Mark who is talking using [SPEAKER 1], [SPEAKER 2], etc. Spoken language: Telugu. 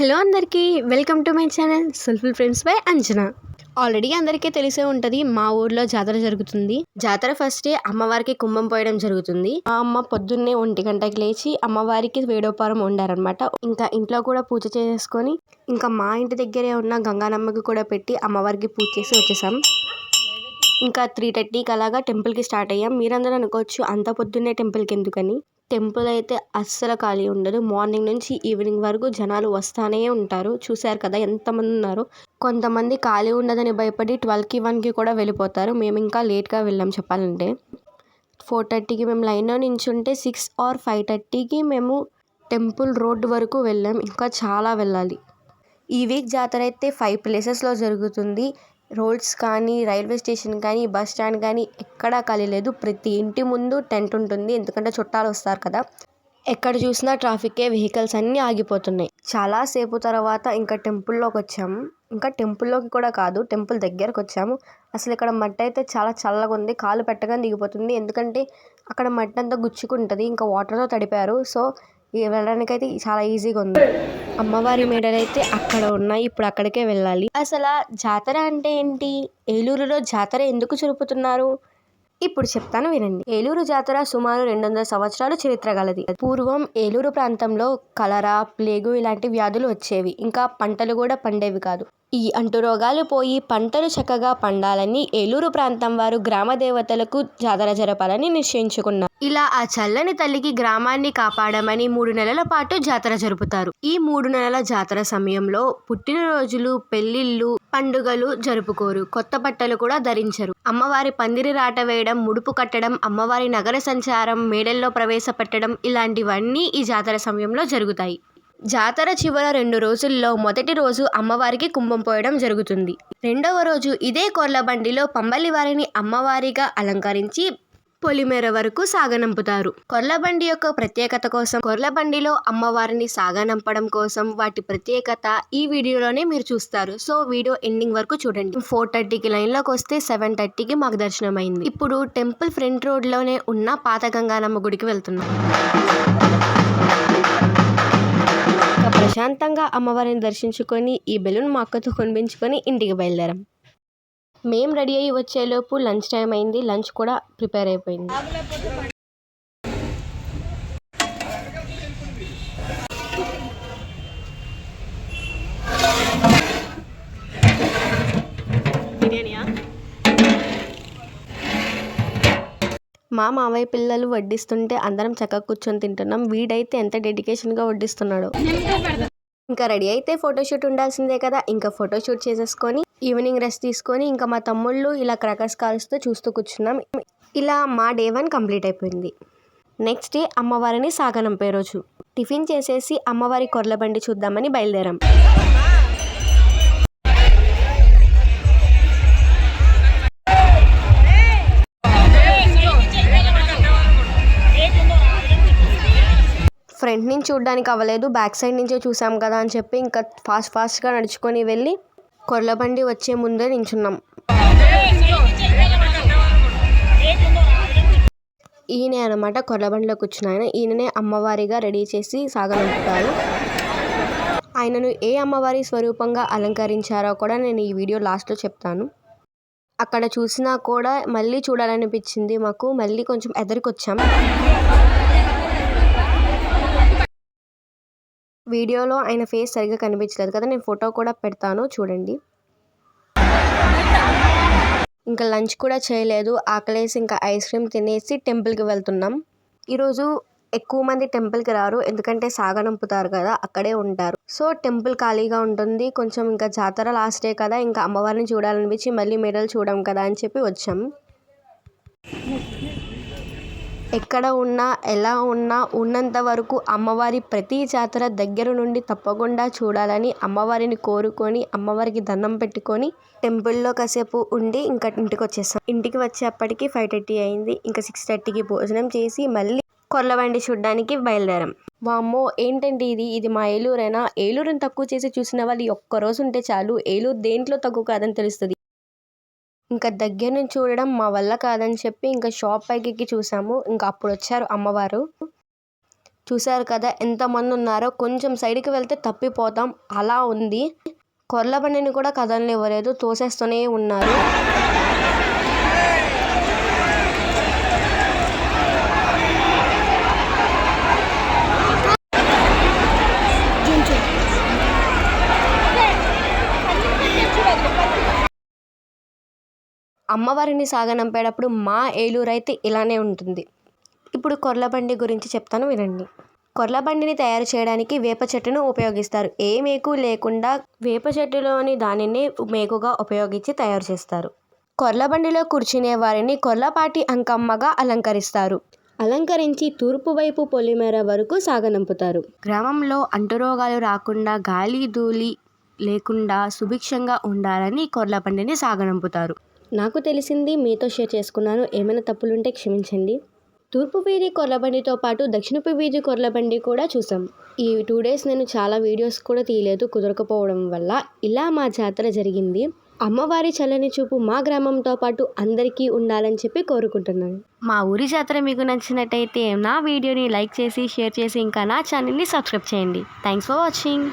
[SPEAKER 1] హలో అందరికీ welcome to my channel soulful friends by Anjana. Already అందరికీ తెలిసే ఉంటుంది, మా ఊర్లో జాతర జరుగుతుంది. జాతర ఫస్ట్ డే అమ్మవారికి కుంభం పోయడం జరుగుతుంది. మా అమ్మ పొద్దున్నే 1 గంటకి లేచి అమ్మవారికి వేడోపారం వండారనమాట. ఇంకా ఇంట్లో కూడా పూజ చేసుకొని ఇంకా మా ఇంటి దగ్గరే ఉన్న గంగానమ్మకి కూడా పెట్టి అమ్మవారికి పూజ చేసి వచ్చేసాం. ఇంకా 3:30కి అలాగా టెంపుల్కి స్టార్ట్ అయ్యాం. మీరందరూ అనుకోవచ్చు అంత పొద్దున్నే టెంపుల్కి ఎందుకని. టెంపుల్ అయితే అస్సలు ఖాళీ ఉండదు. మార్నింగ్ నుంచి ఈవినింగ్ వరకు జనాలు వస్తానే ఉంటారు. చూశారు కదా ఎంతమంది ఉన్నారు. కొంతమంది ఖాళీ ఉండదని భయపడి 12కి 1కి కూడా వెళ్ళిపోతారు. మేము ఇంకా లేట్గా వెళ్ళాం చెప్పాలంటే. 4:30కి మేము లైన్లో నించుంటే 6 or 5:30కి మేము టెంపుల్ రోడ్డు వరకు వెళ్ళాం. ఇంకా చాలా వెళ్ళాలి. ఈ వీక్ జాతర అయితే 5 ప్లేసెస్లో జరుగుతుంది. రోడ్స్ కానీ, రైల్వే స్టేషన్ కానీ, బస్ స్టాండ్ కానీ ఎక్కడా ఖాళీ లేదు. ప్రతి ఇంటి ముందు టెంట్ ఉంటుంది, ఎందుకంటే చుట్టాలు వస్తారు కదా. ఎక్కడ చూసినా ట్రాఫికే, వెహికల్స్ అన్నీ ఆగిపోతున్నాయి. చాలాసేపు తర్వాత ఇంకా టెంపుల్లోకి వచ్చాము. ఇంకా టెంపుల్లోకి కూడా కాదు, టెంపుల్ దగ్గరకు వచ్చాము. అసలు ఇక్కడ మట్టి అయితే చాలా చల్లగా ఉంది. కాలు పెట్టగానే దిగిపోతుంది, ఎందుకంటే అక్కడ మట్టి అంతా గుచ్చుకుంటుంది. ఇంకా వాటర్తో తడిపారు. సో వెళ్ళడానికైతే చాలా ఈజీగా ఉంది. అమ్మవారి మెడలు అయితే అక్కడ ఉన్నాయి, ఇప్పుడు అక్కడికే వెళ్ళాలి. అసలు జాతర అంటే ఏంటి, ఏలూరులో జాతర ఎందుకు జరుపుతున్నారు ఇప్పుడు చెప్తాను వినండి. ఏలూరు జాతర సుమారు 200 సంవత్సరాలు చరిత్ర గలది. పూర్వం ఏలూరు ప్రాంతంలో కలరా, ప్లేగు ఇలాంటి వ్యాధులు వచ్చేవి. ఇంకా పంటలు కూడా పండేవి కాదు. ఈ అంటురోగాలు పోయి పంటలు చక్కగా పండాలని ఏలూరు ప్రాంతం వారు గ్రామ దేవతలకు జాతర జరపాలని నిశ్చయించుకున్నారు. ఇలా ఆ చల్లని తల్లికి గ్రామాన్ని కాపాడమని 3 నెలల పాటు జాతర జరుపుతారు. ఈ 3 నెలల జాతర సమయంలో పుట్టినరోజులు, పెళ్లిళ్ళు, పండుగలు జరుపుకోరు. కొత్త బట్టలు కూడా ధరించరు. అమ్మవారి పందిరి రాట వేయడం, ముడుపు కట్టడం, అమ్మవారి నగర సంచారం, మేడల్లో ప్రవేశపెట్టడం ఇలాంటివన్నీ ఈ జాతర సమయంలో జరుగుతాయి. జాతర చివర 2 రోజుల్లో మొదటి రోజు అమ్మవారికి కుంభం పోయడం జరుగుతుంది. రెండవ రోజు ఇదే కొర్లబండిలో పంబలి వారిని అమ్మవారిగా అలంకరించి పొలిమేర వరకు సాగనంపుతారు. కొర్లబండి యొక్క ప్రత్యేకత కోసం, కొర్లబండిలో అమ్మవారిని సాగనంపడం కోసం వాటి ప్రత్యేకత ఈ వీడియోలోనే మీరు చూస్తారు. సో వీడియో ఎండింగ్ వరకు చూడండి. 4:30కి లైన్లోకి వస్తే 7:30కి మాకు దర్శనం అయింది. ఇప్పుడు టెంపుల్ ఫ్రంట్ రోడ్లోనే ఉన్న పాత గంగానమ్మ గుడికి వెళ్తున్నాం. ప్రశాంతంగా అమ్మవారిని దర్శించుకొని ఈ బెలూన్ మా అక్కతో కొనిపించుకొని ఇంటికి బయలుదేరాం. మేము రెడీ అయ్యి వచ్చేలోపు లంచ్ టైం అయింది. లంచ్ కూడా ప్రిపేర్ అయిపోయింది. మా మావయ్య పిల్లలు వడ్డిస్తుంటే అందరం చక్కగా కూర్చొని తింటున్నాం. వీడైతే ఎంత డెడికేషన్గా వడ్డిస్తున్నాడో. ఇంకా రెడీ అయితే ఫోటోషూట్ ఉండాల్సిందే కదా. ఇంకా ఫోటోషూట్ చేసేసుకొని ఈవినింగ్ రెస్ట్ తీసుకొని ఇంకా మా తమ్ముళ్ళు ఇలా క్రాకర్స్ కాల్స్తూ చూస్తూ కూర్చున్నాం. ఇలా మా డే 1 కంప్లీట్ అయిపోయింది. నెక్స్ట్ డే అమ్మవారిని సాగనంపే రోజు. టిఫిన్ చేసేసి అమ్మవారి కొర్లబండి చూద్దామని బయలుదేరాం. ఫ్రంట్ నుంచి చూడడానికి అవ్వలేదు, బ్యాక్ సైడ్ నుంచే చూసాం కదా అని చెప్పి ఇంకా ఫాస్ట్గా నడుచుకొని వెళ్ళి కొర్లబండి వచ్చే ముందే నించున్నాం. ఈయనే అనమాట కొర్లబండిలో కూర్చున్న ఆయన. ఈయననే అమ్మవారిగా రెడీ చేసి సాగనంపుతారు. ఆయనను ఏ అమ్మవారి స్వరూపంగా అలంకరించారో కూడా నేను ఈ వీడియో లాస్ట్లో చెప్తాను. అక్కడ చూసినా కూడా మళ్ళీ చూడాలనిపించింది మాకు. మళ్ళీ కొంచెం ఎదరికొచ్చాం. వీడియోలో ఆయన ఫేస్ సరిగ్గా కనిపించలేదు కదా, నేను ఫోటో కూడా పెడతాను చూడండి. ఇంకా లంచ్ కూడా చేయలేదు, ఆకలేసి ఇంకా ఐస్ క్రీమ్ తినేసి టెంపుల్కి వెళ్తున్నాం. ఈరోజు ఎక్కువ మంది టెంపుల్కి రారు, ఎందుకంటే సాగనంపుతారు కదా, అక్కడే ఉంటారు. సో టెంపుల్ ఖాళీగా ఉంటుంది. కొంచెం ఇంకా జాతర లాస్ట్ డే కదా, ఇంకా అమ్మవారిని చూడాలనిపించి మళ్ళీ మెడలు చూడం కదా అని చెప్పి వచ్చాం. ఎక్కడ ఉన్నా ఎలా ఉన్నా ఉన్నంత వరకు అమ్మవారి ప్రతి జాతర దగ్గర నుండి తప్పకుండా చూడాలని అమ్మవారిని కోరుకొని అమ్మవారికి దండం పెట్టుకొని టెంపుల్లో కాసేపు ఉండి ఇంకా ఇంటికి వచ్చేసాం. ఇంటికి వచ్చేప్పటికి 5:30 అయింది. ఇంకా 6:30కి భోజనం చేసి మళ్ళీ కొర్లబండి చూడడానికి బయలుదేరాం. వామ్మో ఏంటండి ఇది మా ఏలూరేనా? ఏలూరుని తక్కువ చేసి చూసిన వాళ్ళు ఒక్కరోజు ఉంటే చాలు, ఏలూరు దేంట్లో తక్కువ కాదని తెలుస్తుంది. ఇంకా దగ్గర నుంచి చూడడం మా వల్ల కాదని చెప్పి ఇంకా షాప్ పైకి ఎక్కి చూసాము. ఇంకా అప్పుడు వచ్చారు అమ్మవారు. చూసారు కదా ఎంతమంది ఉన్నారో, కొంచెం సైడ్కి వెళ్తే తప్పిపోతాం అలా ఉంది. కొర్ల బండిని కూడా కదలనివ్వలేదు, తోసేస్తూనే ఉన్నారు. అమ్మవారిని సాగనంపేటప్పుడు మా ఏలూరు అయితే ఇలానే ఉంటుంది. ఇప్పుడు కొర్లబండి గురించి చెప్తాను వినండి. కొర్లబండిని తయారు చేయడానికి వేప చెట్టును ఉపయోగిస్తారు. ఏ మేకు లేకుండా వేప చెట్టులోని దానిని మేకుగా ఉపయోగించి తయారు చేస్తారు. కొర్లబండిలో కూర్చునే వారిని కొర్లపాటి అంకమ్మగా అలంకరిస్తారు. అలంకరించి తూర్పు వైపు పొలిమేర వరకు సాగనంపుతారు. గ్రామంలో అంటురోగాలు రాకుండా, గాలి ధూళి లేకుండా సుభిక్షంగా ఉండాలని కొర్లబండిని సాగనంపుతారు. నాకు తెలిసింది మీతో షేర్ చేసుకున్నాను. ఏమైనా తప్పులుంటే క్షమించండి. తూర్పు వీధి కొర్లబండితో పాటు దక్షిణపు వీధి కొర్లబండి కూడా చూసాం. ఈ 2 days నేను చాలా వీడియోస్ కూడా తీయలేదు, కుదరకపోవడం వల్ల. ఇలా మా జాతర జరిగింది. అమ్మవారి చల్లని చూపు మా గ్రామంతో పాటు అందరికీ ఉండాలని చెప్పి కోరుకుంటున్నాను. మా ఊరి జాతర మీకు నచ్చినట్టయితే నా వీడియోని లైక్ చేసి, షేర్ చేసి, ఇంకా నా ఛానల్ని సబ్స్క్రైబ్ చేయండి. Thanks for watching.